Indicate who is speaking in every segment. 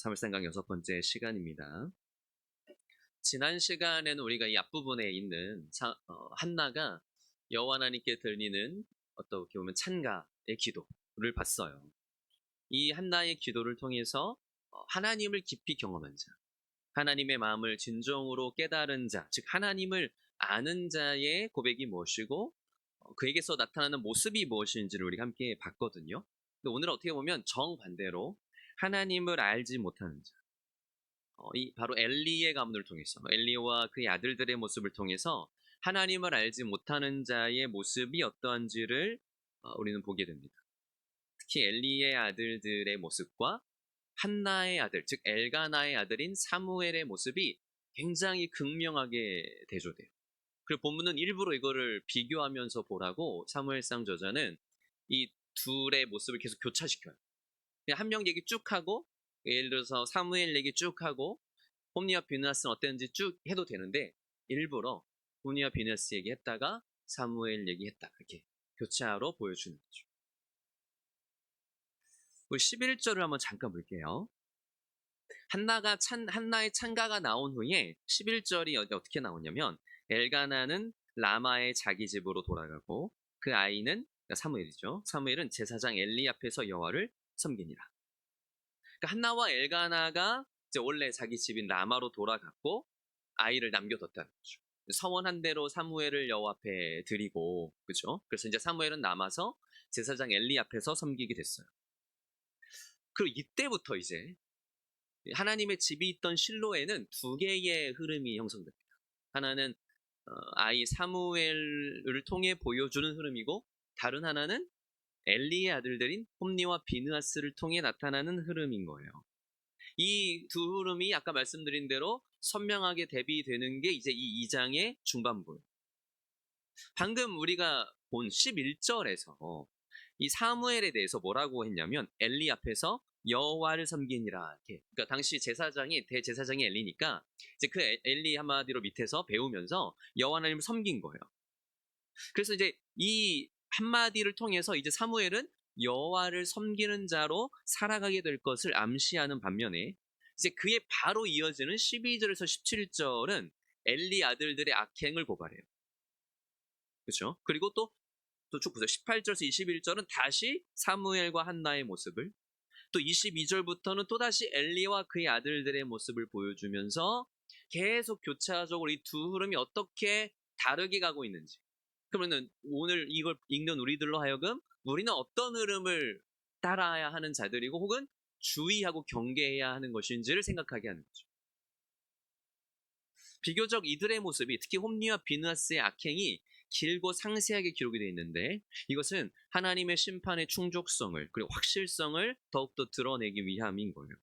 Speaker 1: 사물상강 6번째 시간입니다. 지난 시간에는 우리가 이 앞부분에 있는 한나가 여호와 하나님께 드리는 어떻게 보면 찬가의 기도를 봤어요. 이 한나의 기도를 통해서 하나님을 깊이 경험한 자, 하나님의 마음을 진정으로 깨달은 자, 즉 하나님을 아는 자의 고백이 무엇이고 그에게서 나타나는 모습이 무엇인지를 우리가 함께 봤거든요. 근데 오늘은 어떻게 보면 정반대로 하나님을 알지 못하는 자, 이 바로 엘리의 가문을 통해서 엘리와 그의 아들들의 모습을 통해서 하나님을 알지 못하는 자의 모습이 어떠한지를 우리는 보게 됩니다. 특히 엘리의 아들들의 모습과 한나의 아들, 즉 엘가나의 아들인 사무엘의 모습이 굉장히 극명하게 대조돼요. 그리고 본문은 일부러 이거를 비교하면서 보라고 사무엘상 저자는 이 둘의 모습을 계속 교차시켜요. 그냥 한 명 얘기 쭉 하고, 예를 들어서 사무엘 얘기 쭉 하고 홈리와 비느하스는 어땠는지 쭉 해도 되는데 일부러 홈리와 비느하스 얘기했다가 사무엘 얘기했다, 이렇게 교차로 보여주는 거죠. 우리 11절을 한번 잠깐 볼게요. 한나의 찬가가 나온 후에 11절이 어떻게 나오냐면, 엘가나는 라마의 자기 집으로 돌아가고 그 아이는, 그러니까 사무엘이죠. 사무엘은 제사장 엘리 앞에서 여호와를 섬기니라. 그러니까 한나와 엘가나가 이제 원래 자기 집인 라마로 돌아갔고 아이를 남겨뒀다는 거죠. 서원한 대로 사무엘을 여호와 앞에 드리고, 그죠? 그래서 이제 사무엘은 남아서 제사장 엘리 앞에서 섬기게 됐어요. 그리고 이때부터 이제 하나님의 집이 있던 실로에는 두 개의 흐름이 형성됩니다. 하나는 아이 사무엘을 통해 보여주는 흐름이고, 다른 하나는 엘리의 아들들인 홈리와 비느하스를 통해 나타나는 흐름인 거예요. 이 두 흐름이 아까 말씀드린 대로 선명하게 대비되는 게 이제 이 2장의 중반부예요. 방금 우리가 본 11절에서 이 사무엘에 대해서 뭐라고 했냐면, 엘리 앞에서 여호와를 섬기니라. 그러니까 당시 제사장이, 대제사장이 엘리니까 이제 그 엘리 한마디로 밑에서 배우면서 여호와 하나님을 섬긴 거예요. 그래서 이제 이 한마디를 통해서 이제 사무엘은 여호와를 섬기는 자로 살아가게 될 것을 암시하는 반면에, 이제 그에 바로 이어지는 12절에서 17절은 엘리 아들들의 악행을 고발해요. 그렇죠? 그리고 또 쭉 보세요. 18절에서 21절은 다시 사무엘과 한나의 모습을, 또 22절부터는 또다시 엘리와 그의 아들들의 모습을 보여주면서 계속 교차적으로 이 두 흐름이 어떻게 다르게 가고 있는지, 그러면은 오늘 이걸 읽는 우리들로 하여금 우리는 어떤 흐름을 따라야 하는 자들이고 혹은 주의하고 경계해야 하는 것인지를 생각하게 하는 거죠. 비교적 이들의 모습이, 특히 홈리와 비느하스의 악행이 길고 상세하게 기록이 되어 있는데, 이것은 하나님의 심판의 충족성을, 그리고 확실성을 더욱더 드러내기 위함인 거예요.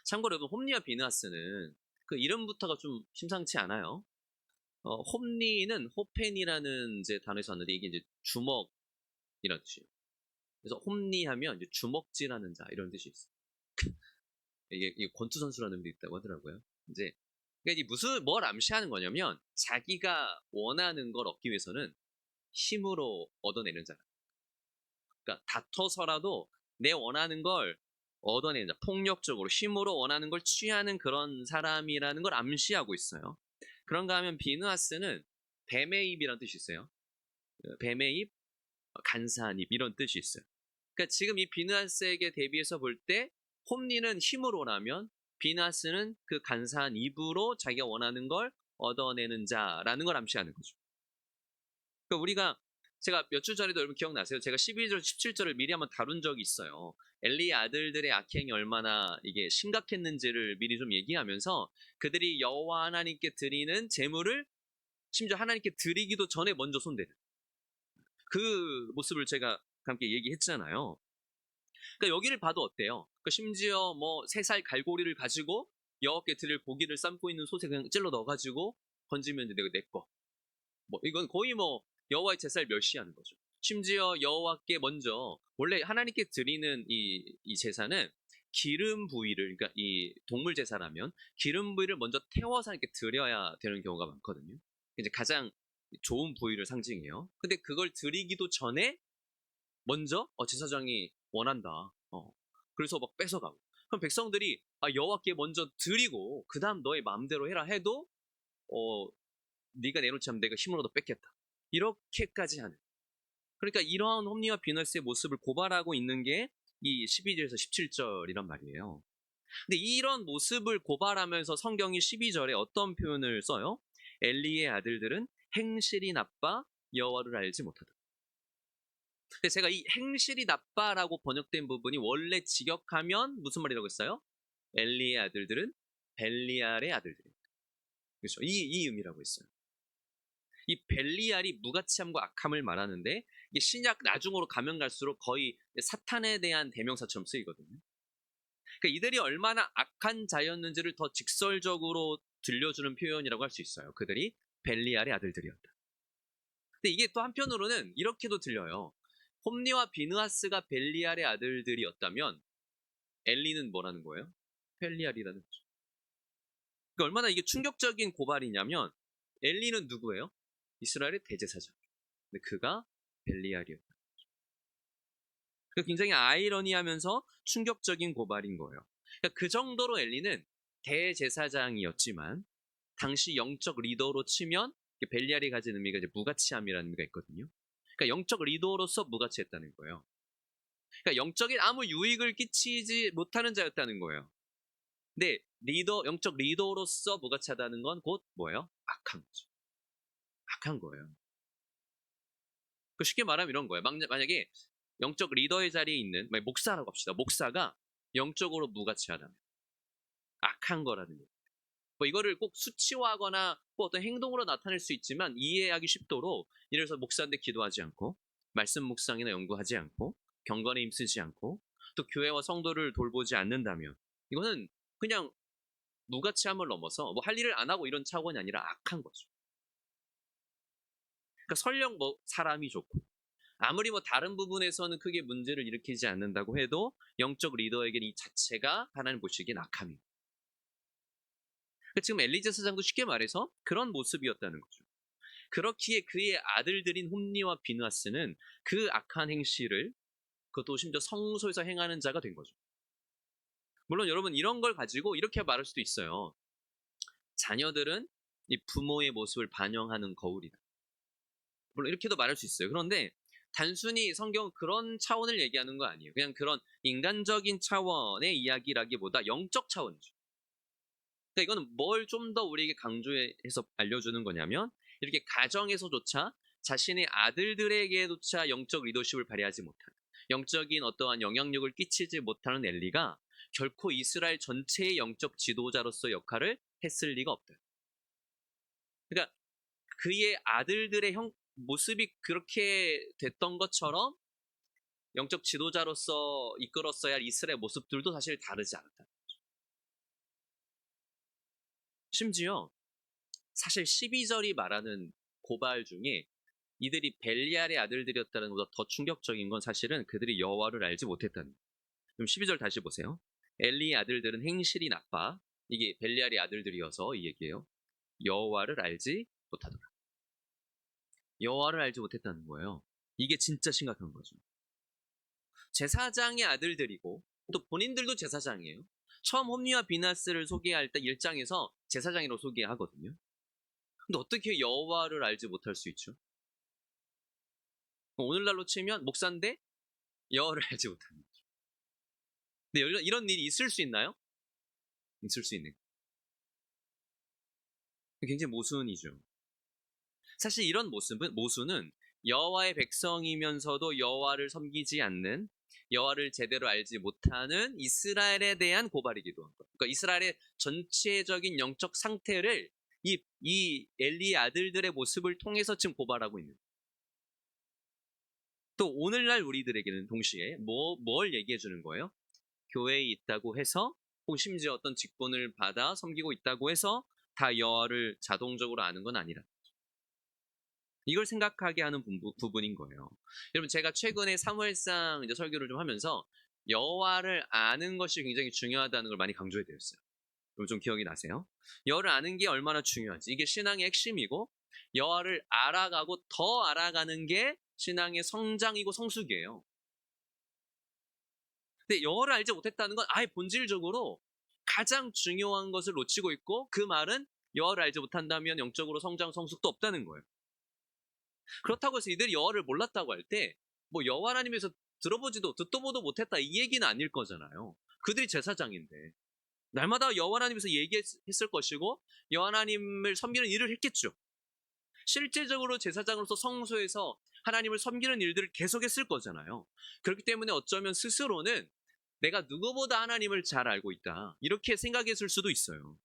Speaker 1: 참고로 여러분, 홈리와 비느하스는 그 이름부터가 좀 심상치 않아요. 홈리는 호펜이라는 이제 단어에서 왔는데, 이게 이제 주먹이라는 뜻이에요. 그래서 홈리하면 이제 주먹질하는 자, 이런 뜻이 있어요. 이게 권투 선수라는 의미도 있다고 하더라고요. 이제 그러니까 뭘 암시하는 거냐면, 자기가 원하는 걸 얻기 위해서는 힘으로 얻어내는 자. 그러니까 다퉈서라도 내 원하는 걸 얻어내는 자, 폭력적으로 힘으로 원하는 걸 취하는 그런 사람이라는 걸 암시하고 있어요. 그런가 하면 비느하스는 뱀의 입이라는 뜻이 있어요. 뱀의 입, 간사한 입, 이런 뜻이 있어요. 그러니까 지금 이 비느하스에게 대비해서 볼 때 홈리는 힘으로라면 비느하스는 그 간사한 입으로 자기가 원하는 걸 얻어내는 자라는 걸 암시하는 거죠. 그러니까 제가 몇 주 전에도 여러분 기억나세요? 제가 12절, 17절을 미리 한번 다룬 적이 있어요. 엘리의 아들들의 악행이 얼마나 이게 심각했는지를 미리 좀 얘기하면서, 그들이 여호와 하나님께 드리는 제물을 심지어 하나님께 드리기도 전에 먼저 손대는 그 모습을 제가 함께 얘기했잖아요. 그러니까 여기를 봐도 어때요? 그러니까 심지어 뭐 3살 갈고리를 가지고 여호와께 드릴 고기를 삶고 있는 솥에 그냥 찔러 넣어가지고 건지면 내가 내 거. 뭐 이건 거의 뭐 여호와의 제사를 멸시하는 거죠. 심지어 여호와께 먼저, 원래 하나님께 드리는 이 제사는 기름 부위를, 그러니까 이 동물 제사라면 기름 부위를 먼저 태워서 이렇게 드려야 되는 경우가 많거든요. 이제 가장 좋은 부위를 상징해요. 근데 그걸 드리기도 전에 먼저 제사장이 원한다. 그래서 막 뺏어가고. 그럼 백성들이 여호와께 먼저 드리고 그 다음 너의 마음대로 해라 해도 네가 내놓지 않으면 내가 힘으로도 뺏겠다. 이렇게까지 하는. 그러니까 이러한 홈리와 비너스의 모습을 고발하고 있는 게 이 12절에서 17절이란 말이에요. 근데 이런 모습을 고발하면서 성경이 12절에 어떤 표현을 써요? 엘리의 아들들은 행실이 나빠 여호와를 알지 못하다. 근데 제가 이 행실이 나빠라고 번역된 부분이 원래 직역하면 무슨 말이라고 했어요? 엘리의 아들들은 벨리알의 아들들입니다. 그렇죠? 이 의미라고 했어요. 이 벨리알이 무가치함과 악함을 말하는데 이게 신약 나중으로 가면 갈수록 거의 사탄에 대한 대명사처럼 쓰이거든요. 그러니까 이들이 얼마나 악한 자였는지를 더 직설적으로 들려주는 표현이라고 할 수 있어요. 그들이 벨리알의 아들들이었다. 근데 이게 또 한편으로는 이렇게도 들려요. 홈리와 비느하스가 벨리알의 아들들이었다면 엘리는 뭐라는 거예요? 벨리알이라는 거죠. 그러니까 얼마나 이게 충격적인 고발이냐면 엘리는 누구예요? 이스라엘의 대제사장. 근데 그가 벨리알이었다. 그러니까 굉장히 아이러니하면서 충격적인 고발인 거예요. 그러니까 그 정도로 엘리는 대제사장이었지만 당시 영적 리더로 치면 벨리알이 가진 의미가 이제 무가치함이라는 의미가 있거든요. 그러니까 영적 리더로서 무가치했다는 거예요. 그러니까 영적인 아무 유익을 끼치지 못하는 자였다는 거예요. 근데 영적 리더로서 무가치하다는 건 곧 뭐예요? 악한 거죠. 악한 거예요. 쉽게 말하면 이런 거예요. 만약에 영적 리더의 자리에 있는 목사라고 합시다. 목사가 영적으로 무가치하다면 악한 거라는 거예요. 이거를 꼭 수치화하거나 꼭 어떤 행동으로 나타낼 수 있지만 이해하기 쉽도록 예를 들어서 목사인데 기도하지 않고 말씀 묵상이나 연구하지 않고 경건에 힘쓰지 않고 또 교회와 성도를 돌보지 않는다면 이거는 그냥 무가치함을 넘어서 할 일을 안 하고 이런 차원이 아니라 악한 거죠. 그러니까 설령 사람이 좋고 아무리 다른 부분에서는 크게 문제를 일으키지 않는다고 해도 영적 리더에게는 이 자체가 하나님 보시기엔 악함입니다. 지금 엘리제 사장도 쉽게 말해서 그런 모습이었다는 거죠. 그렇기에 그의 아들들인 홈리와 비느하스는 그 악한 행실을 그것도 심지어 성소에서 행하는 자가 된 거죠. 물론 여러분 이런 걸 가지고 이렇게 말할 수도 있어요. 자녀들은 이 부모의 모습을 반영하는 거울이다. 물론 이렇게도 말할 수 있어요. 그런데 단순히 성경은 그런 차원을 얘기하는 거 아니에요. 그냥 그런 인간적인 차원의 이야기라기보다 영적 차원이죠. 그러니까 이거는 뭘 좀 더 우리에게 강조해서 알려주는 거냐면 이렇게 가정에서조차 자신의 아들들에게조차 영적 리더십을 발휘하지 못하는 영적인 어떠한 영향력을 끼치지 못하는 엘리가 결코 이스라엘 전체의 영적 지도자로서 역할을 했을 리가 없다. 그러니까 그의 아들들의 모습이 그렇게 됐던 것처럼 영적 지도자로서 이끌었어야 할 이스라엘 모습들도 사실 다르지 않았다. 심지어 사실 12절이 말하는 고발 중에 이들이 벨리알의 아들들이었다는 것보다 더 충격적인 건 사실은 그들이 여호와를 알지 못했다는 거예요. 그럼 12절 다시 보세요. 엘리의 아들들은 행실이 나빠. 이게 벨리알의 아들들이어서 이 얘기예요. 여호와를 알지 못하더라. 여호와를 알지 못했다는 거예요. 이게 진짜 심각한 거죠. 제사장의 아들들이고 또 본인들도 제사장이에요. 처음 홈리와 비나스를 소개할 때 1장에서 제사장이라고 소개하거든요. 근데 어떻게 여호와를 알지 못할 수 있죠? 오늘날로 치면 목사인데 여호와를 알지 못하는 거죠. 근데 이런 일이 있을 수 있나요? 있을 수 있는. 굉장히 모순이죠. 사실 이런 모순은 여호와의 백성이면서도 여호와를 섬기지 않는 여호와를 제대로 알지 못하는 이스라엘에 대한 고발이기도 한 거예요. 그러니까 이스라엘의 전체적인 영적 상태를 이 엘리의 아들들의 모습을 통해서 지금 고발하고 있는. 또 오늘날 우리들에게는 동시에 뭘 얘기해 주는 거예요? 교회에 있다고 해서 혹은 심지어 어떤 직분을 받아 섬기고 있다고 해서 다 여호와를 자동적으로 아는 건 아니라. 이걸 생각하게 하는 부분인 거예요. 여러분 제가 최근에 사무엘상 이제 설교를 좀 하면서 여호와를 아는 것이 굉장히 중요하다는 걸 많이 강조해 드렸어요. 여러분 좀 기억이 나세요? 여호와를 아는 게 얼마나 중요한지 이게 신앙의 핵심이고 여호와를 알아가고 더 알아가는 게 신앙의 성장이고 성숙이에요. 근데 여호와를 알지 못했다는 건 아예 본질적으로 가장 중요한 것을 놓치고 있고, 그 말은 여호와를 알지 못한다면 영적으로 성장 성숙도 없다는 거예요. 그렇다고 해서 이들이 여호와를 몰랐다고 할 때 뭐 여호와 하나님에서 들어보지도 듣도 보도 못했다 이 얘기는 아닐 거잖아요. 그들이 제사장인데 날마다 여호와 하나님에서 얘기했을 것이고 여호와 하나님을 섬기는 일을 했겠죠. 실제적으로 제사장으로서 성소에서 하나님을 섬기는 일들을 계속했을 거잖아요. 그렇기 때문에 어쩌면 스스로는 내가 누구보다 하나님을 잘 알고 있다 이렇게 생각했을 수도 있어요.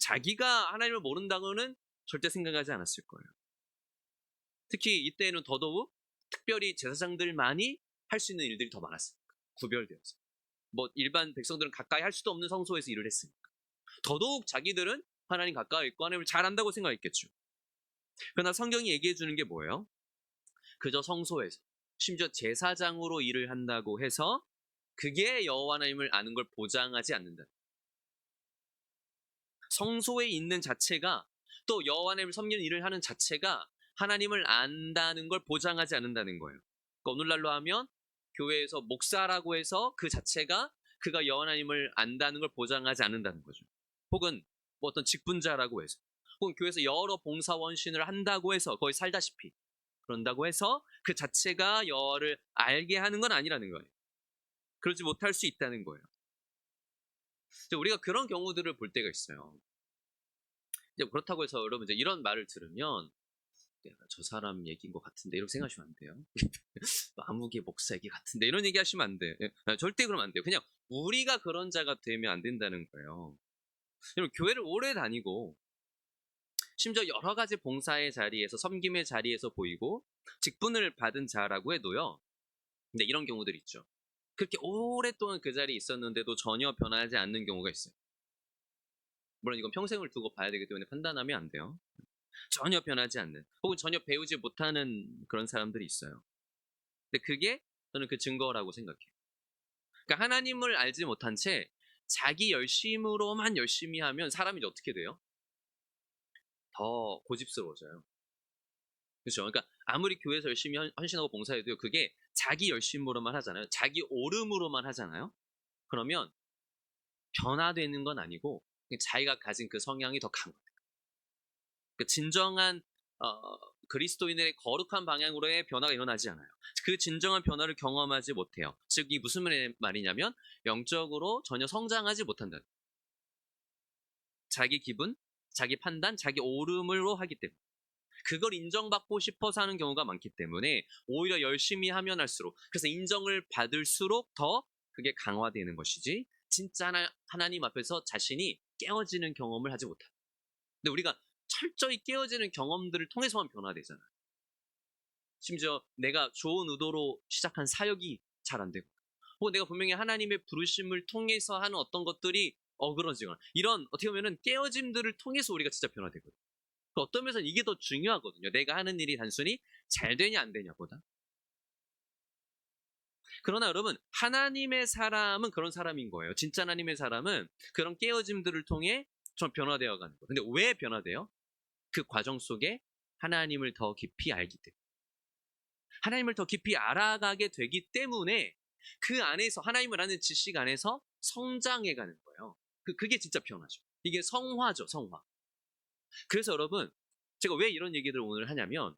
Speaker 1: 자기가 하나님을 모른다고는 절대 생각하지 않았을 거예요. 특히 이때에는 더더욱 특별히 제사장들만이 할 수 있는 일들이 더 많았으니까, 구별되어서. 뭐 일반 백성들은 가까이 할 수도 없는 성소에서 일을 했으니까 더더욱 자기들은 하나님 가까이 있고 하나님을 잘 안다고 생각했겠죠. 그러나 성경이 얘기해 주는 게 뭐예요? 그저 성소에서, 심지어 제사장으로 일을 한다고 해서 그게 여호와 하나님을 아는 걸 보장하지 않는다. 성소에 있는 자체가, 또 여호와 하나님을 섬기는 일을 하는 자체가 하나님을 안다는 걸 보장하지 않는다는 거예요. 그러니까 오늘날로 하면 교회에서 목사라고 해서 그 자체가 그가 여호와 하나님을 안다는 걸 보장하지 않는다는 거죠. 혹은 뭐 어떤 직분자라고 해서, 혹은 교회에서 여러 봉사 원신을 한다고 해서 거의 살다시피 그런다고 해서 그 자체가 여호와를 알게 하는 건 아니라는 거예요. 그러지 못할 수 있다는 거예요. 우리가 그런 경우들을 볼 때가 있어요. 이제 그렇다고 해서 여러분 이제 이런 말을 들으면 내가 저 사람 얘기인 것 같은데 이렇게 생각하시면 안 돼요. 아무개 목사 얘기 같은데 이런 얘기 하시면 안 돼요. 절대 그러면 안 돼요. 그냥 우리가 그런 자가 되면 안 된다는 거예요. 여러분 교회를 오래 다니고 심지어 여러 가지 봉사의 자리에서, 섬김의 자리에서 보이고 직분을 받은 자라고 해도요. 근데 이런 경우들 있죠. 그렇게 오랫동안 그 자리에 있었는데도 전혀 변하지 않는 경우가 있어요. 물론 이건 평생을 두고 봐야 되기 때문에 판단하면 안 돼요. 전혀 변하지 않는, 혹은 전혀 배우지 못하는 그런 사람들이 있어요. 근데 그게 저는 그 증거라고 생각해요. 그러니까 하나님을 알지 못한 채 자기 열심으로만 열심히 하면 사람이 이제 어떻게 돼요? 더 고집스러워져요. 그렇죠? 그러니까 아무리 교회에서 열심히 헌신하고 봉사해도요, 그게 자기 열심으로만 하잖아요. 자기 오름으로만 하잖아요. 그러면 변화되는 건 아니고 그냥 자기가 가진 그 성향이 더 강해요. 그 진정한 그리스도인의 거룩한 방향으로의 변화가 일어나지 않아요. 그 진정한 변화를 경험하지 못해요. 즉, 이 무슨 말이냐면 영적으로 전혀 성장하지 못한다. 자기 기분, 자기 판단, 자기 오름으로 하기 때문에. 그걸 인정받고 싶어서 하는 경우가 많기 때문에 오히려 열심히 하면 할수록, 그래서 인정을 받을수록 더 그게 강화되는 것이지, 진짜 하나님 앞에서 자신이 깨어지는 경험을 하지 못합니다. 근데 우리가 철저히 깨어지는 경험들을 통해서만 변화되잖아요. 심지어 내가 좋은 의도로 시작한 사역이 잘 안 되고, 혹은 내가 분명히 하나님의 부르심을 통해서 하는 어떤 것들이 어그러지거나, 이런 어떻게 보면은 깨어짐들을 통해서 우리가 진짜 변화되거든요. 어떤 면에서는 이게 더 중요하거든요. 내가 하는 일이 단순히 잘 되냐 안 되냐보다. 그러나 여러분, 하나님의 사람은 그런 사람인 거예요. 진짜 하나님의 사람은 그런 깨어짐들을 통해 좀 변화되어 가는 거예요. 근데 왜 변화돼요? 그 과정 속에 하나님을 더 깊이 알기 때문에. 하나님을 더 깊이 알아가게 되기 때문에 그 안에서, 하나님을 아는 지식 안에서 성장해 가는 거예요. 그게 진짜 변화죠. 이게 성화죠, 성화. 그래서 여러분, 제가 왜 이런 얘기들을 오늘 하냐면,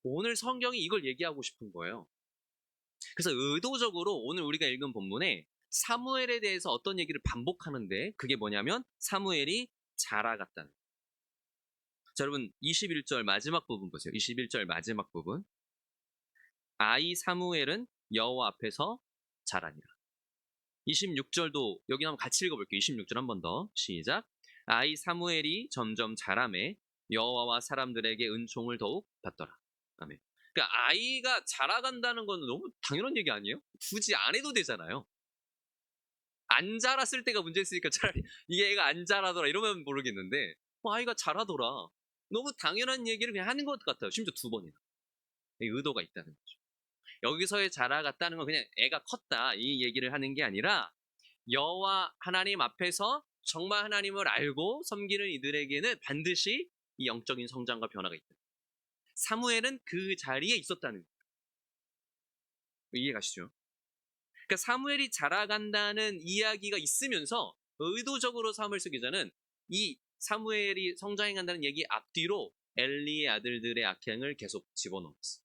Speaker 1: 오늘 성경이 이걸 얘기하고 싶은 거예요. 그래서 의도적으로 오늘 우리가 읽은 본문에 사무엘에 대해서 어떤 얘기를 반복하는데, 그게 뭐냐면 사무엘이 자라갔다는. 자, 여러분 21절 마지막 부분 보세요. 21절 마지막 부분. 아이 사무엘은 여호와 앞에서 자라니라. 26절도 여기 한번 같이 읽어볼게요. 26절 한 번 더 시작. 아이 사무엘이 점점 자라매 여호와와 사람들에게 은총을 더욱 받더라. 아멘. 그러니까 아이가 자라간다는 건 너무 당연한 얘기 아니에요? 굳이 안 해도 되잖아요. 안 자랐을 때가 문제였으니까 차라리 이게 애가 안 자라더라 이러면 모르겠는데, 아이가 자라더라. 너무 당연한 얘기를 그냥 하는 것 같아요. 심지어 두 번이나. 의도가 있다는 거죠. 여기서의 자라갔다는 건 그냥 애가 컸다 이 얘기를 하는 게 아니라, 여호와 하나님 앞에서 정말 하나님을 알고 섬기는 이들에게는 반드시 이 영적인 성장과 변화가 있다. 사무엘은 그 자리에 있었다는 거예요. 이해 가시죠? 그러니까 사무엘이 자라간다는 이야기가 있으면서 의도적으로 사무엘서 기자는 이 사무엘이 성장해 간다는 얘기 앞뒤로 엘리의 아들들의 악행을 계속 집어넣었어요.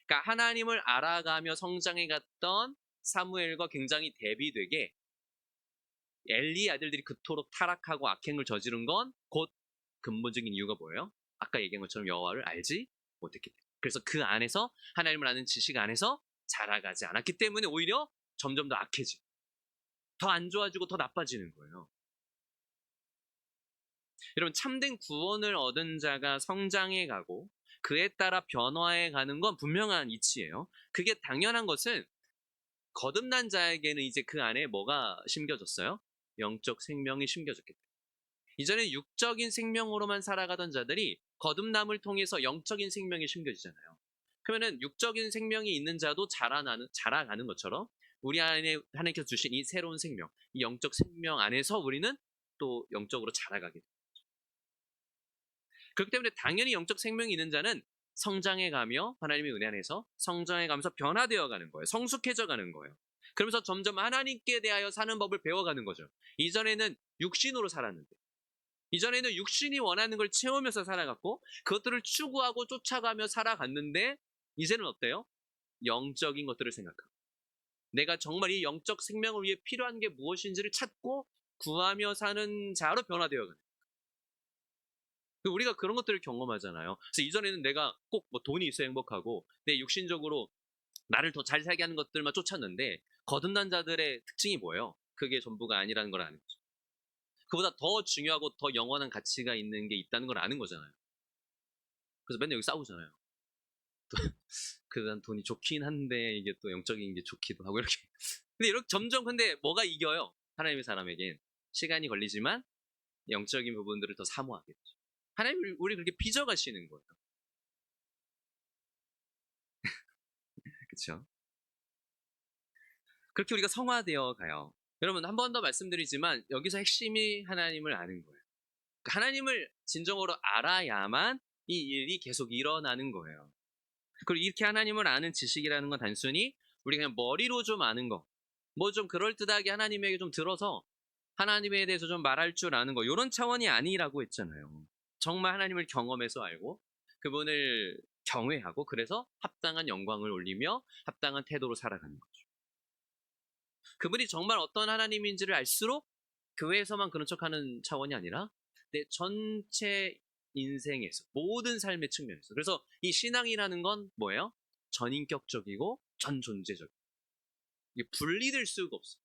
Speaker 1: 그러니까 하나님을 알아가며 성장해 갔던 사무엘과 굉장히 대비되게 엘리의 아들들이 그토록 타락하고 악행을 저지른 건 곧 근본적인 이유가 뭐예요? 아까 얘기한 것처럼 여호와를 알지 못했기 때문에. 그래서 그 안에서 하나님을 아는 지식 안에서 자라가지 않았기 때문에 오히려 점점 더 악해지고 더 안 좋아지고 더 나빠지는 거예요. 여러분, 참된 구원을 얻은 자가 성장해 가고 그에 따라 변화해 가는 건 분명한 이치예요. 그게 당연한 것은 거듭난 자에게는 이제 그 안에 뭐가 심겨졌어요? 영적 생명이 심겨졌기 때문에. 이전에 육적인 생명으로만 살아가던 자들이 거듭남을 통해서 영적인 생명이 심겨지잖아요. 그러면은 육적인 생명이 있는 자도 자라가는 것처럼 우리 안에 하나님께서 주신 이 새로운 생명, 이 영적 생명 안에서 우리는 또 영적으로 자라가게 돼요. 그렇기 때문에 당연히 영적 생명이 있는 자는 성장해 가며 하나님의 은혜 안에서 성장해 가면서 변화되어 가는 거예요. 성숙해져 가는 거예요. 그러면서 점점 하나님께 대하여 사는 법을 배워가는 거죠. 이전에는 육신으로 살았는데, 이전에는 육신이 원하는 걸 채우면서 살아갔고 그것들을 추구하고 쫓아가며 살아갔는데, 이제는 어때요? 영적인 것들을 생각하고 내가 정말 이 영적 생명을 위해 필요한 게 무엇인지를 찾고 구하며 사는 자로 변화되어 가는 거예요. 우리가 그런 것들을 경험하잖아요. 그래서 이전에는 내가 꼭 뭐 돈이 있어야 행복하고 내 육신적으로 나를 더 잘 살게 하는 것들만 쫓았는데, 거듭난 자들의 특징이 뭐예요? 그게 전부가 아니라는 걸 아는 거죠. 그보다 더 중요하고 더 영원한 가치가 있는 게 있다는 걸 아는 거잖아요. 그래서 맨날 여기 싸우잖아요. 난 돈이 좋긴 한데 이게 또 영적인 게 좋기도 하고 이렇게. 근데 이렇게 점점 근데 뭐가 이겨요? 하나님의 사람에겐 시간이 걸리지만 영적인 부분들을 더 사모하게 되죠. 하나님을 우리 그렇게 빚어가시는 거예요. 그렇죠? 그렇게 우리가 성화되어 가요. 여러분, 한 번 더 말씀드리지만 여기서 핵심이 하나님을 아는 거예요. 그러니까 하나님을 진정으로 알아야만 이 일이 계속 일어나는 거예요. 그리고 이렇게 하나님을 아는 지식이라는 건 단순히 우리 그냥 머리로 좀 아는 거, 뭐 좀 그럴듯하게 하나님에게 좀 들어서 하나님에 대해서 좀 말할 줄 아는 거, 이런 차원이 아니라고 했잖아요. 정말 하나님을 경험해서 알고 그분을 경외하고 그래서 합당한 영광을 올리며 합당한 태도로 살아가는 거죠. 그분이 정말 어떤 하나님인지를 알수록 교회에서만 그런 척하는 차원이 아니라 내 전체 인생에서 모든 삶의 측면에서. 그래서 이 신앙이라는 건 뭐예요? 전인격적이고 전존재적. 이게 분리될 수가 없어.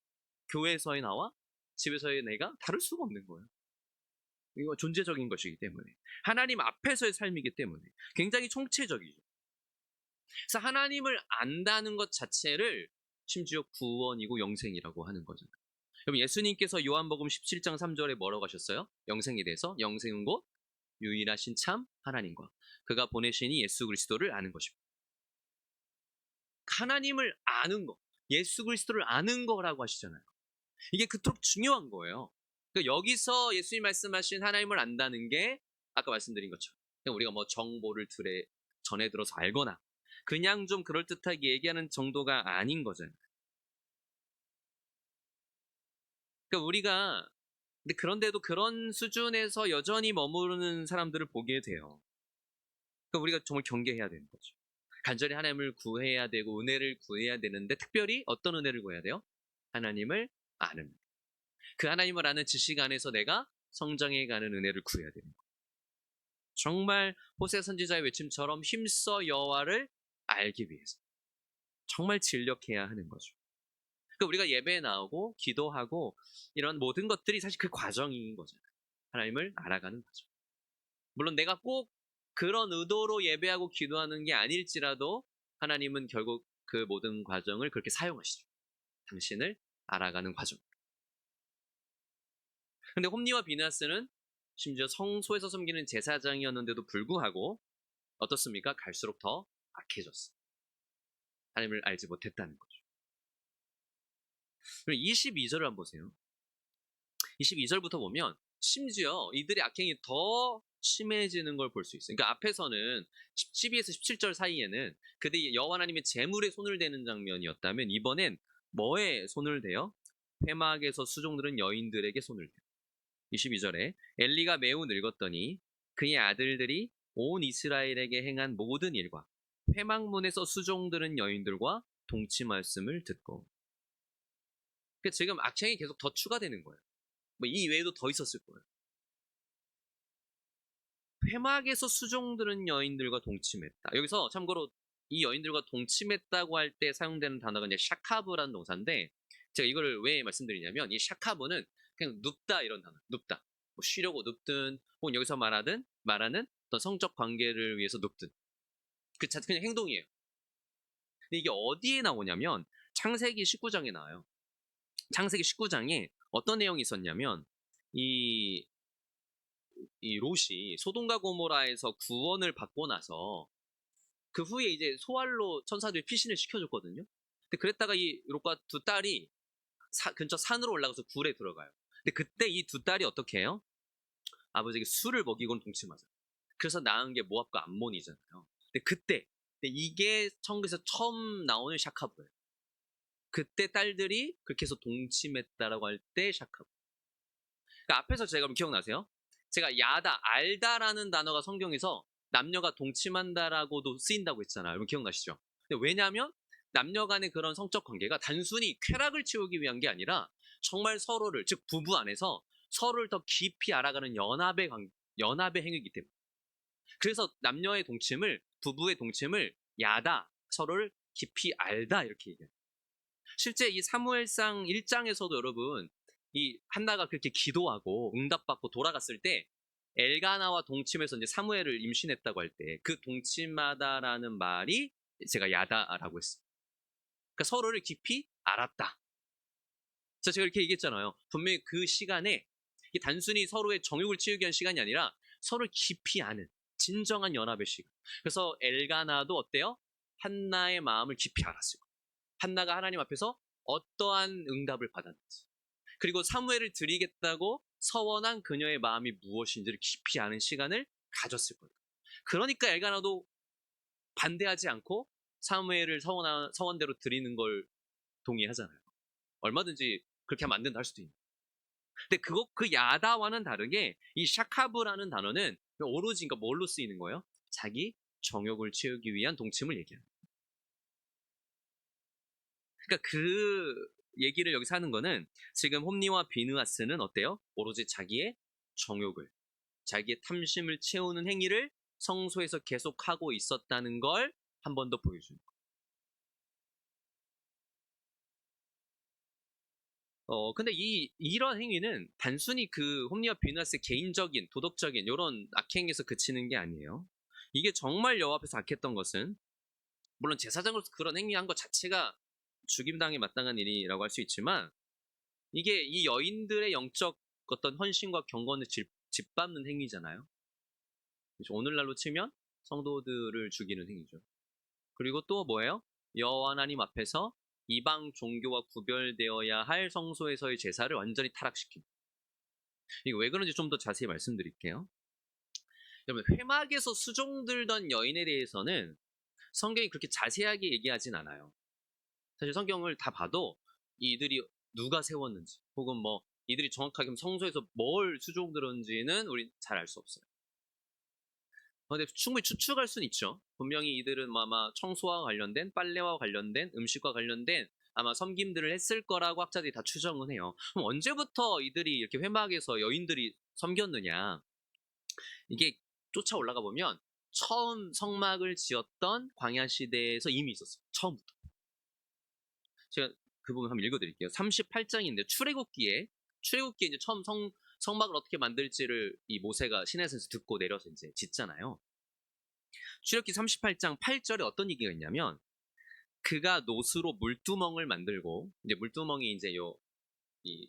Speaker 1: 교회에서의 나와 집에서의 내가 다를 수가 없는 거예요. 이거 존재적인 것이기 때문에, 하나님 앞에서의 삶이기 때문에 굉장히 총체적이죠. 그래서 하나님을 안다는 것 자체를 심지어 구원이고 영생이라고 하는 거잖아요. 그럼 예수님께서 요한복음 17장 3절에 뭐라고 하셨어요? 영생에 대해서, 영생은 곧 유일하신 참 하나님과 그가 보내시니 예수 그리스도를 아는 것입니다. 하나님을 아는 거, 예수 그리스도를 아는 거라고 하시잖아요. 이게 그토록 중요한 거예요. 그러니까 여기서 예수님 말씀하신 하나님을 안다는 게 아까 말씀드린 것처럼 그냥 우리가 뭐 정보를 전해 들어서 알거나 그냥 좀 그럴듯하게 얘기하는 정도가 아닌 거잖아요. 그러니까 우리가, 근데 그런데도 그런 수준에서 여전히 머무르는 사람들을 보게 돼요. 그러니까 우리가 정말 경계해야 되는 거죠. 간절히 하나님을 구해야 되고 은혜를 구해야 되는데, 특별히 어떤 은혜를 구해야 돼요? 하나님을 아는, 그 하나님을 아는 지식 안에서 내가 성장해가는 은혜를 구해야 되는 거예요. 정말 호세 선지자의 외침처럼 힘써 여호와를 알기 위해서 정말 진력해야 하는 거죠. 그러니까 우리가 예배에 나오고 기도하고 이런 모든 것들이 사실 그 과정인 거잖아요. 하나님을 알아가는 과정. 물론 내가 꼭 그런 의도로 예배하고 기도하는 게 아닐지라도 하나님은 결국 그 모든 과정을 그렇게 사용하시죠. 당신을 알아가는 과정. 근데 홈리와 비나스는 심지어 성소에서 섬기는 제사장이었는데도 불구하고 어떻습니까? 갈수록 더 악해졌어요. 하나님을 알지 못했다는 거죠. 그리고 22절을 한번 보세요. 22절부터 보면 심지어 이들의 악행이 더 심해지는 걸 볼 수 있어요. 그러니까 앞에서는 12에서 17절 사이에는 그들이 여호와 하나님의 재물에 손을 대는 장면이었다면 이번엔 뭐에 손을 대요? 회막에서 수종들은 여인들에게 손을 대요. 22절에 엘리가 매우 늙었더니 그의 아들들이 온 이스라엘에게 행한 모든 일과 회막문에서 수종들은 여인들과 동침말씀을 듣고. 그러니까 지금 악행이 계속 더 추가되는 거예요. 뭐 이 외에도 더 있었을 거예요. 회막에서 수종들은 여인들과 동침했다. 여기서 참고로 이 여인들과 동침했다고 할 때 사용되는 단어가 이제 샤카브라는 동사인데, 제가 이거를 왜 말씀드리냐면 이 샤카브는 그냥 눕다 이런 단어, 눕다. 뭐 쉬려고 눕든, 혹은 여기서 말하는 어떤 성적 관계를 위해서 눕든, 그냥 행동이에요. 근데 이게 어디에 나오냐면 창세기 19장에 나와요. 창세기 19장에 어떤 내용이 있었냐면 이 롯이 소돔과 고모라에서 구원을 받고 나서 그 후에 이제 소알로 천사들이 피신을 시켜줬거든요. 근데 그랬다가 이 롯과 두 딸이 근처 산으로 올라가서 굴에 들어가요. 근데 그때 이 두 딸이 어떻게 해요? 아버지에게 술을 먹이고는 동침하죠. 그래서 낳은 게 모압과 암몬이잖아요. 근데 이게 성경에서 처음 나오는 샤카브예요. 그때 딸들이 그렇게 해서 동침했다라고 할 때 샤카브. 그러니까 앞에서 제가 기억나세요? 제가 야다, 알다라는 단어가 성경에서 남녀가 동침한다라고도 쓰인다고 했잖아요. 여러분 기억나시죠? 근데 왜냐하면 남녀 간의 그런 성적 관계가 단순히 쾌락을 채우기 위한 게 아니라 정말 서로를, 즉 부부 안에서 서로를 더 깊이 알아가는 연합의 행위이기 때문에. 그래서 남녀의 동침을, 부부의 동침을 야다, 서로를 깊이 알다 이렇게 얘기해요. 실제 이 사무엘상 1장에서도 여러분 이 한나가 그렇게 기도하고 응답받고 돌아갔을 때 엘가나와 동침해서 이제 사무엘을 임신했다고 할 때 그 동침하다라는 말이 제가 야다라고 했어요. 그러니까 서로를 깊이 알았다. 그래서 제가 이렇게 얘기했잖아요. 분명히 그 시간에 이게 단순히 서로의 정욕을 치우기 위한 시간이 아니라 서로를 깊이 아는 진정한 연합의 시간. 그래서 엘가나도 어때요? 한나의 마음을 깊이 알았어요. 한나가 하나님 앞에서 어떠한 응답을 받았는지, 그리고 사무엘을 드리겠다고 서원한 그녀의 마음이 무엇인지를 깊이 아는 시간을 가졌을 거예요. 그러니까 엘가나도 반대하지 않고 사무엘을 서원대로 드리는 걸 동의하잖아요. 얼마든지 그렇게 하면 안 된다 할 수도 있는. 근데 그 야다와는 다르게 이 샤카브라는 단어는 오로지 그러니까 뭘로 쓰이는 거예요? 자기 정욕을 채우기 위한 동침을 얘기하는 거예요. 그러니까 그 얘기를 여기서 하는 거는 지금 홈니와 비느하스는 어때요? 오로지 자기의 정욕을, 자기의 탐심을 채우는 행위를 성소에서 계속하고 있었다는 걸 한 번 더 보여주는 거예요. 근데 이런 행위는 단순히 그 홈니와 비느하스의 개인적인 도덕적인 이런 악행에서 그치는 게 아니에요. 이게 정말 여호와 앞에서 악했던 것은, 물론 제사장으로서 그런 행위한 것 자체가 죽임당에 마땅한 일이라고 할 수 있지만, 이게 이 여인들의 영적 어떤 헌신과 경건을 짓밟는 행위잖아요. 그래서 오늘날로 치면 성도들을 죽이는 행위죠. 그리고 또 뭐예요? 여호와 하나님 앞에서 이방 종교와 구별되어야 할 성소에서의 제사를 완전히 타락시킨. 이거 왜 그런지 좀 더 자세히 말씀드릴게요. 여러분, 회막에서 수종들던 여인에 대해서는 성경이 그렇게 자세하게 얘기하진 않아요. 사실 성경을 다 봐도 이들이 누가 세웠는지, 혹은 뭐 이들이 정확하게 성소에서 뭘 수종들었는지는 우리 잘 알 수 없어요. 근데 충분히 추측할 수는 있죠. 분명히 이들은 뭐 아마 청소와 관련된, 빨래와 관련된, 음식과 관련된 아마 섬김들을 했을 거라고 학자들이 다 추정은 해요. 그럼 언제부터 이들이 이렇게 회막에서 여인들이 섬겼느냐? 이게 쫓아 올라가 보면 처음 성막을 지었던 광야 시대에서 이미 있었어요. 처음부터. 제가 그 부분 한번 읽어드릴게요. 38장인데 출애굽기에 이제 처음 성막을 어떻게 만들지를 이 모세가 시내에서 듣고 내려서 이제 짓잖아요. 출애굽기 38장 8절에 어떤 얘기가 있냐면, 그가 노스로 물두멍을 만들고, 이제 물두멍이 이제 이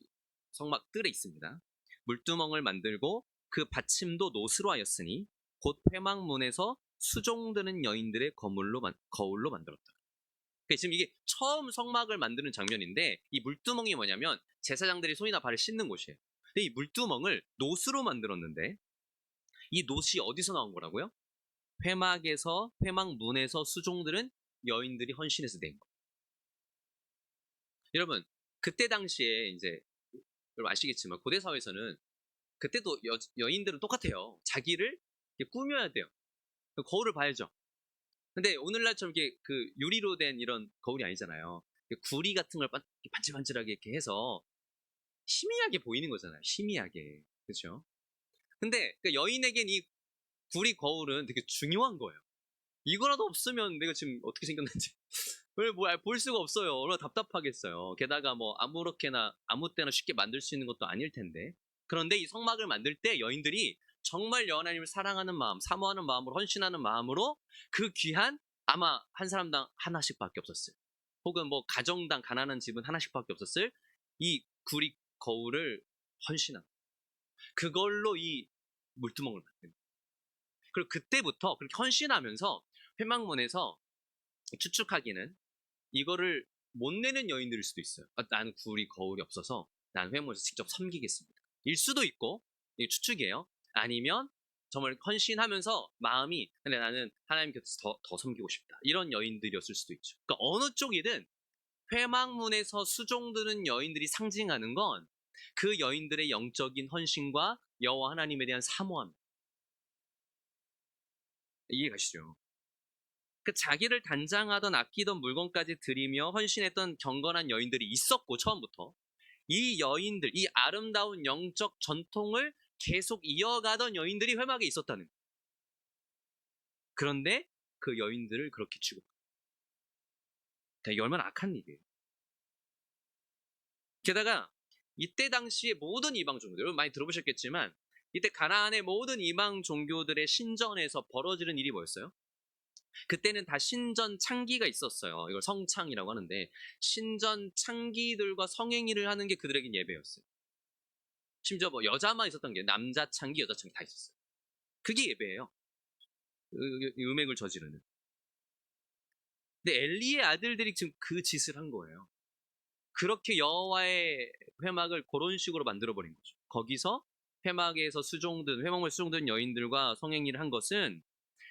Speaker 1: 성막 뜰에 있습니다. 물두멍을 만들고 그 받침도 노스로 하였으니 곧 회막문에서 수종드는 여인들의 거울로 만들었다. 그러니까 지금 이게 처음 성막을 만드는 장면인데, 이 물두멍이 뭐냐면 제사장들이 손이나 발을 씻는 곳이에요. 근데 이 물두멍을 놋으로 만들었는데 이 놋이 어디서 나온 거라고요? 회막문에서 수종들은 여인들이 헌신해서 낸 거. 여러분, 그때 당시에 이제 여러분 아시겠지만 고대 사회에서는 그때도 여인들은 똑같아요. 자기를 이렇게 꾸며야 돼요. 거울을 봐야죠. 근데 오늘날처럼 이렇게 그 유리로 된 이런 거울이 아니잖아요. 구리 같은 걸 반질반질하게 이렇게 해서 희미하게 보이는 거잖아요. 희미하게. 그렇죠? 근데 그 여인에겐 이 구리 거울은 되게 중요한 거예요. 이거라도 없으면 내가 지금 어떻게 생겼는지 볼 수가 없어요. 얼마나 답답하겠어요. 게다가 뭐 아무렇게나 아무 때나 쉽게 만들 수 있는 것도 아닐 텐데. 그런데 이 성막을 만들 때 여인들이 정말 하나님을 사랑하는 마음, 사모하는 마음으로 헌신하는 마음으로 그 귀한 아마 한 사람당 하나씩밖에 없었어요. 혹은 뭐 가정당 가난한 집은 하나씩밖에 없었을 이 구리 거울을 헌신한 그걸로 이 물두멍을 만든. 그리고 그때부터 그렇게 헌신하면서 회막문에서 추측하기는 이거를 못 내는 여인들일 수도 있어요. 나는 거울이 없어서 나는 회막문에서 직접 섬기겠습니다. 일 수도 있고 이게 추측이에요. 아니면 정말 헌신하면서 마음이 근데 나는 하나님 곁에서 더 섬기고 싶다. 이런 여인들이었을 수도 있죠. 그러니까 어느 쪽이든 회막문에서 수종드는 여인들이 상징하는 건 그 여인들의 영적인 헌신과 여호와 하나님에 대한 사모함. 이해가시죠? 그 자기를 단장하던 아끼던 물건까지 드리며 헌신했던 경건한 여인들이 있었고 처음부터 이 여인들, 이 아름다운 영적 전통을 계속 이어가던 여인들이 회막에 있었다는 거예요. 그런데 그 여인들을 그렇게 취급해요. 이게 얼마나 악한 일이에요. 게다가 이때 당시에 모든 이방 종교들, 여러분 많이 들어보셨겠지만 이때 가나안의 모든 이방 종교들의 신전에서 벌어지는 일이 뭐였어요? 그때는 다 신전 창기가 있었어요. 이걸 성창이라고 하는데 신전 창기들과 성행위를 하는 게 그들에겐 예배였어요. 심지어 뭐 여자만 있었던 게 남자 창기, 여자 창기 다 있었어요. 그게 예배예요. 음행을 저지르는. 근데 엘리의 아들들이 지금 그 짓을 한 거예요. 그렇게 여호와의 회막을 그런 식으로 만들어 버린 거죠. 거기서 회막에서 회막을 수종든 여인들과 성행위를 한 것은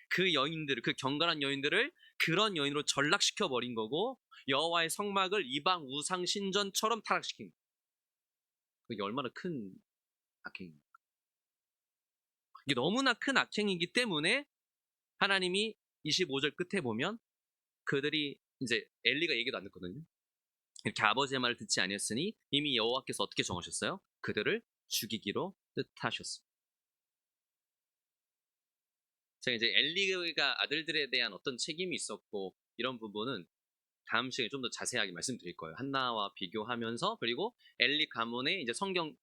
Speaker 1: 그 여인들을, 그 경건한 여인들을 그런 여인으로 전락시켜 버린 거고 여호와의 성막을 이방 우상 신전처럼 타락시킨 거예요. 그게 얼마나 큰 악행입니까? 이게 너무나 큰 악행이기 때문에 하나님이 25절 끝에 보면 그들이 이제 엘리가 얘기도 안 듣거든요. 이렇게 아버지의 말을 듣지 아니었으니 이미 여호와께서 어떻게 정하셨어요? 그들을 죽이기로 뜻하셨습니다. 제가 이제 엘리가 아들들에 대한 어떤 책임이 있었고 이런 부분은 다음 시간에 좀 더 자세하게 말씀드릴 거예요. 한나와 비교하면서 그리고 엘리 가문의 이제 성경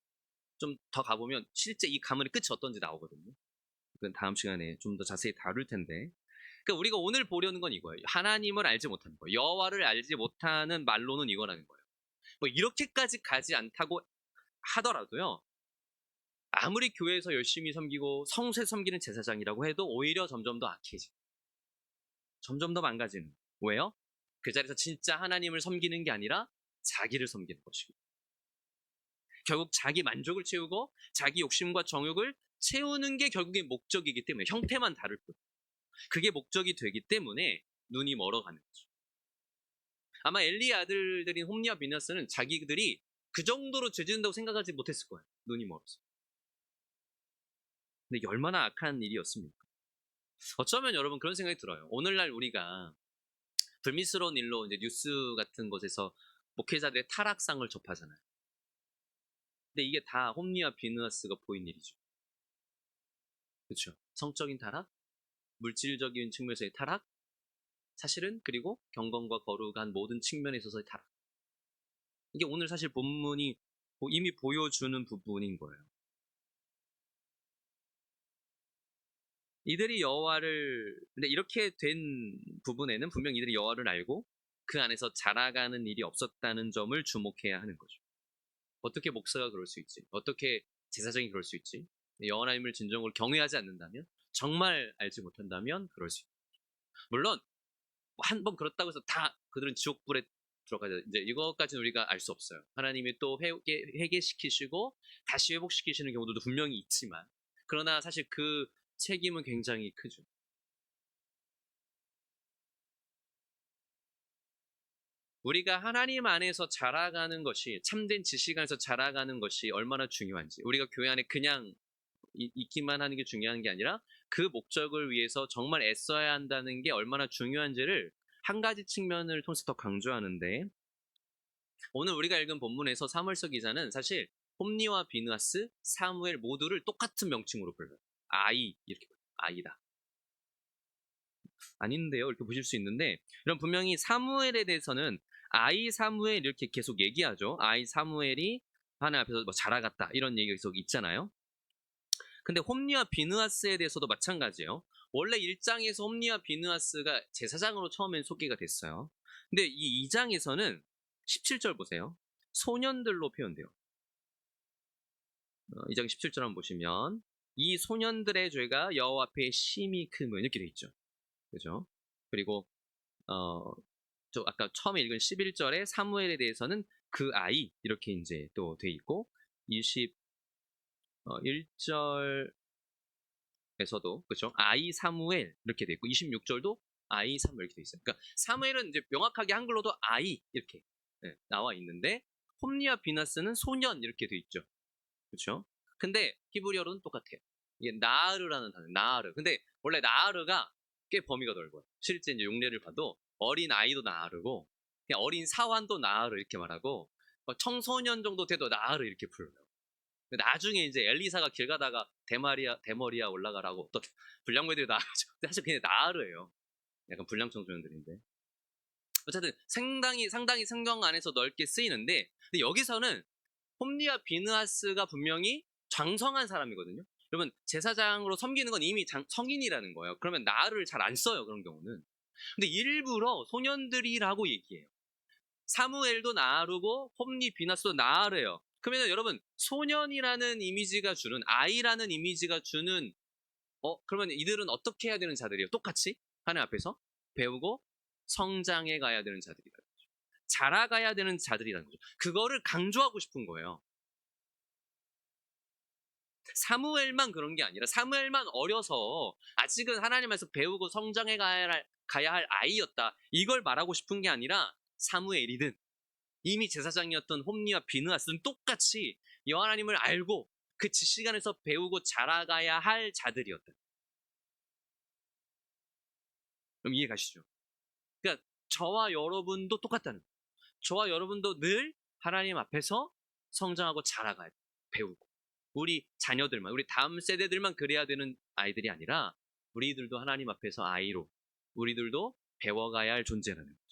Speaker 1: 좀 더 가보면 실제 이 가문의 끝이 어떤지 나오거든요. 그건 다음 시간에 좀 더 자세히 다룰 텐데. 그러니까 우리가 오늘 보려는 건 이거예요. 하나님을 알지 못하는 거예요. 여호와를 알지 못하는 말로는 이거라는 거예요. 뭐 이렇게까지 가지 않다고 하더라도요. 아무리 교회에서 열심히 섬기고 성세 섬기는 제사장이라고 해도 오히려 점점 더 악해지고 점점 더 망가지는. 왜요? 그 자리에서 진짜 하나님을 섬기는 게 아니라 자기를 섬기는 것이고 결국 자기 만족을 채우고 자기 욕심과 정욕을 채우는 게 결국엔 목적이기 때문에 형태만 다를 뿐. 그게 목적이 되기 때문에 눈이 멀어가는 거죠. 아마 엘리의 아들들인 홈리와 비나스는 자기들이 그 정도로 죄짓는다고 생각하지 못했을 거예요. 눈이 멀어서. 근데 얼마나 악한 일이었습니까? 어쩌면 여러분 그런 생각이 들어요. 오늘날 우리가 불미스러운 일로 이제 뉴스 같은 곳에서 목회자들의 타락상을 접하잖아요. 근데 이게 다 홈리와 비느하스가 보인 일이죠. 그렇죠? 성적인 타락, 물질적인 측면에서의 타락, 사실은 그리고 경건과 거룩한 모든 측면에 있어서의 타락. 이게 오늘 사실 본문이 이미 보여주는 부분인 거예요. 근데 이렇게 된 부분에는 분명 이들이 여호와를 알고 그 안에서 자라가는 일이 없었다는 점을 주목해야 하는 거죠. 어떻게 목사가 그럴 수 있지? 어떻게 제사장이 그럴 수 있지? 여호와 하나님을 진정으로 경외하지 않는다면, 정말 알지 못한다면 그럴 수 있다. 물론 한 번 그렇다고 해서 다 그들은 지옥불에 들어가자. 이제 이것까지는 우리가 알 수 없어요. 하나님이 또 회개시키시고 다시 회복시키시는 경우도 분명히 있지만, 그러나 사실 그 책임은 굉장히 크죠. 우리가 하나님 안에서 자라가는 것이, 참된 지식 안에서 자라가는 것이 얼마나 중요한지, 우리가 교회 안에 그냥 있기만 하는 게 중요한 게 아니라 그 목적을 위해서 정말 애써야 한다는 게 얼마나 중요한지를 한 가지 측면을 통해서 더 강조하는데, 오늘 우리가 읽은 본문에서 사무엘서 기자는 사실 홈리와 비느하스, 사무엘 모두를 똑같은 명칭으로 불러요. 아이, 이렇게 불러요. 아이다. 아닌데요, 이렇게 보실 수 있는데, 이런 분명히 사무엘에 대해서는 아이 사무엘 이렇게 계속 얘기하죠. 아이 사무엘이 하나님 앞에서 뭐 자라갔다, 이런 얘기가 계속 있잖아요. 근데 홈리와 비느하스에 대해서도 마찬가지예요. 원래 1장에서 홈리와 비느하스가 제사장으로 처음엔 소개가 됐어요. 근데 이 2장에서는 17절 보세요. 소년들로 표현돼요. 2장 17절 한번 보시면, 이 소년들의 죄가 여호와 앞에 심히 크면, 이렇게 돼 있죠. 그죠? 그리고 저 아까 처음에 읽은 11절에 사무엘에 대해서는 그 아이, 이렇게 이제 또 돼 있고, 21절에서도 그렇죠, 아이 사무엘 이렇게 돼 있고, 26절도 아이 사무엘 이렇게 돼 있어요. 그러니까 사무엘은 이제 명확하게 한글로도 아이 이렇게 나와 있는데, 홈리와 비나스는 소년 이렇게 돼 있죠. 그렇죠? 근데 히브리어로는 똑같아요. 이게 나아르라는 단어, 나아르. 근데 원래 나아르가 꽤 범위가 넓어요. 실제 이제 용례를 봐도 어린 아이도 나아르고, 그냥 어린 사환도 나아르 이렇게 말하고, 청소년 정도 돼도 나아르 이렇게 불러요. 나중에 이제 엘리사가 길 가다가 대머리야 올라가라고 또 불량배들이 나아르죠. 사실 그냥 나아르예요. 약간 불량 청소년들인데. 어쨌든 상당히 성경 안에서 넓게 쓰이는데, 근데 여기서는 홈리와 비느하스가 분명히 장성한 사람이거든요. 그러면 제사장으로 섬기는 건 이미 성인이라는 거예요. 그러면 나를 잘 안 써요, 그런 경우는. 근데 일부러 소년들이라고 얘기해요. 사무엘도 나아르고 홈리 비느하스도 나아르요. 그러면 여러분, 소년이라는 이미지가 주는, 아이라는 이미지가 주는, 그러면 이들은 어떻게 해야 되는 자들이에요? 똑같이 하나님 앞에서 배우고 성장해 가야 되는 자들이다. 자라가야 되는 자들이라는 거죠. 그거를 강조하고 싶은 거예요. 사무엘만 그런 게 아니라, 사무엘만 어려서 아직은 하나님에서 배우고 성장해 가야 할 아이였다, 이걸 말하고 싶은 게 아니라, 사무엘이든 이미 제사장이었던 홈리와 비느하스는 똑같이 여호와 하나님을 알고 그 지식 안에서 배우고 자라가야 할 자들이었다. 그럼 이해 가시죠? 그러니까 저와 여러분도 똑같다는 거예요. 저와 여러분도 늘 하나님 앞에서 성장하고 자라가야 돼. 배우고. 우리 자녀들만, 우리 다음 세대들만 그래야 되는 아이들이 아니라, 우리들도 하나님 앞에서 아이로, 우리들도 배워가야 할 존재라는 거죠.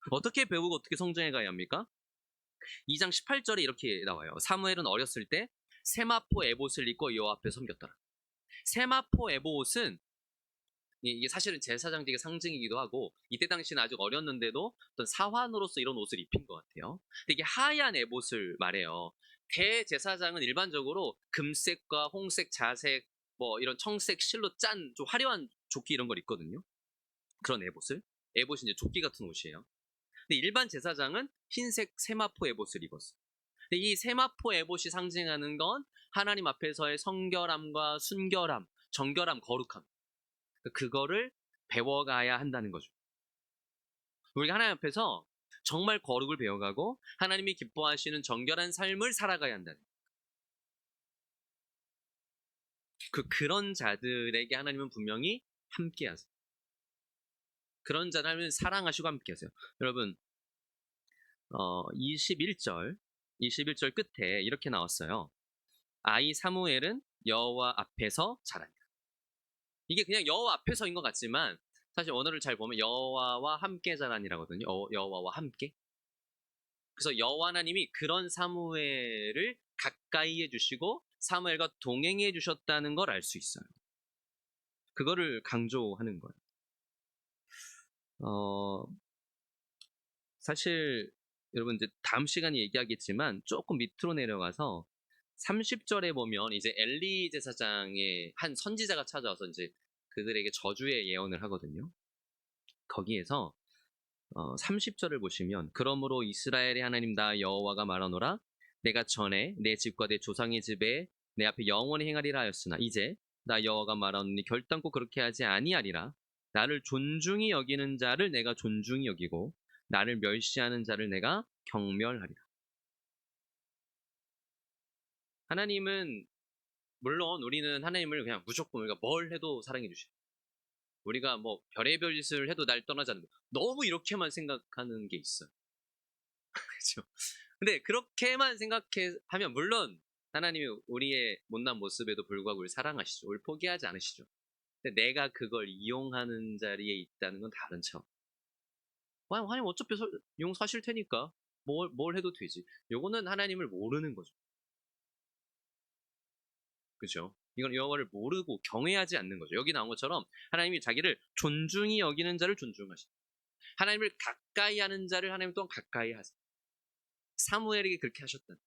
Speaker 1: 어떻게 배우고 어떻게 성장해 가야 합니까? 2장 18절에 이렇게 나와요. 사무엘은 어렸을 때 세마포 에봇을 입고 여호와 앞에 섬겼더라. 세마포 에봇은 이게 사실은 제사장직의 상징이기도 하고, 이때 당시는 아직 어렸는데도 어떤 사환으로서 이런 옷을 입힌 것 같아요. 근데 이게 하얀 에봇을 말해요. 대제사장은 일반적으로 금색과 홍색, 자색, 뭐 이런 청색 실로 짠 좀 화려한 조끼 이런 걸 입거든요. 그런 에봇을. 에봇이 이제 조끼 같은 옷이에요. 근데 일반 제사장은 흰색 세마포 에봇을 입었어요. 근데 이 세마포 에봇이 상징하는 건 하나님 앞에서의 성결함과 순결함, 정결함, 거룩함. 그거를 배워가야 한다는 거죠. 우리가 하나님 앞에서 정말 거룩을 배워가고 하나님이 기뻐하시는 정결한 삶을 살아가야 한다는 거예요. 그런 자들에게 하나님은 분명히 함께 하세요. 그런 자를 하나님은 사랑하시고 함께 하세요. 여러분, 21절 끝에 이렇게 나왔어요. 아이 사무엘은 여호와 앞에서 자라니라. 이게 그냥 여호와 앞에서인 것 같지만, 사실 언어를 잘 보면 여호와와 함께 자라니라거든요. 여호와와 함께. 그래서 여호와 하나님이 그런 사무엘을 가까이 해주시고 사무엘과 동행해 주셨다는 걸 알 수 있어요. 그거를 강조하는 거예요. 사실 여러분, 이제 다음 시간에 얘기하겠지만 조금 밑으로 내려가서 30절에 보면 이제 엘리 제사장의 한 선지자가 찾아와서 이제 그들에게 저주의 예언을 하거든요. 거기에서 30절을 보시면 그러므로 이스라엘의 하나님 나 여호와가 말하노라 내가 전에 내 집과 내 조상의 집에 내 앞에 영원히 행하리라 하였으나 이제 나 여호와가 말하노니 결단코 그렇게 하지 아니하리라. 나를 존중히 여기는 자를 내가 존중히 여기고 나를 멸시하는 자를 내가 경멸하리라. 하나님은 물론 우리는 하나님을 그냥 무조건 우리가 뭘 해도 사랑해 주셔요. 우리가 뭐 별의별 짓을 해도 날 떠나지 않는다. 너무 이렇게만 생각하는 게 있어요. 그렇죠? 근데 그렇게만 생각하면 물론 하나님이 우리의 못난 모습에도 불구하고 우리를 사랑하시죠. 우리를 포기하지 않으시죠. 근데 내가 그걸 이용하는 자리에 있다는 건 다른 차원. 하나님 어차피 용서하실 테니까 뭘 해도 되지. 요거는 하나님을 모르는 거죠. 그죠? 이건 여호와를 모르고 경외하지 않는 거죠. 여기 나온 것처럼 하나님이 자기를 존중히 여기는 자를 존중하시고 하나님을 가까이 하는 자를 하나님 또한 가까이 하세요. 사무엘에게 그렇게 하셨던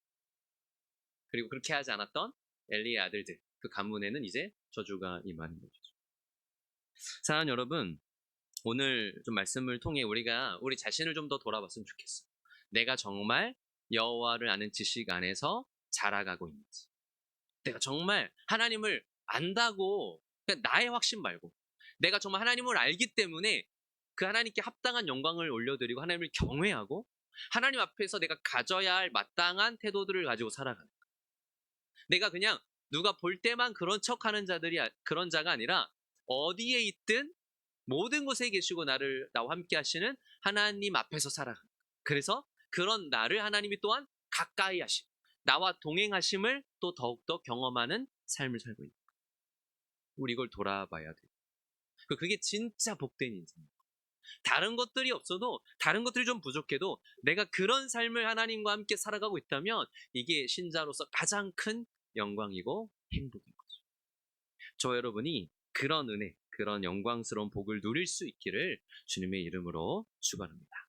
Speaker 1: 그리고 그렇게 하지 않았던 엘리의 아들들 그 가문에는 이제 저주가 임하는 거죠. 사랑하는 여러분, 오늘 좀 말씀을 통해 우리가 우리 자신을 좀 더 돌아봤으면 좋겠어요. 내가 정말 여호와를 아는 지식 안에서 자라가고 있는지, 내가 정말 하나님을 안다고 그냥 나의 확신 말고 내가 정말 하나님을 알기 때문에 그 하나님께 합당한 영광을 올려드리고 하나님을 경외하고 하나님 앞에서 내가 가져야 할 마땅한 태도들을 가지고 살아가는 거예요. 내가 그냥 누가 볼 때만 그런 척하는 자들이 그런 자가 아니라 어디에 있든 모든 곳에 계시고 나와 함께 하시는 하나님 앞에서 살아가는 거예요. 그래서 그런 나를 하나님이 또한 가까이 하시고 나와 동행하심을 또 더욱더 경험하는 삶을 살고 있는 거예요. 우리 이걸 돌아봐야 돼요. 그게 진짜 복된 인생이에요. 다른 것들이 없어도 다른 것들이 좀 부족해도 내가 그런 삶을 하나님과 함께 살아가고 있다면 이게 신자로서 가장 큰 영광이고 행복인 거죠. 저 여러분이 그런 은혜, 그런 영광스러운 복을 누릴 수 있기를 주님의 이름으로 축원합니다.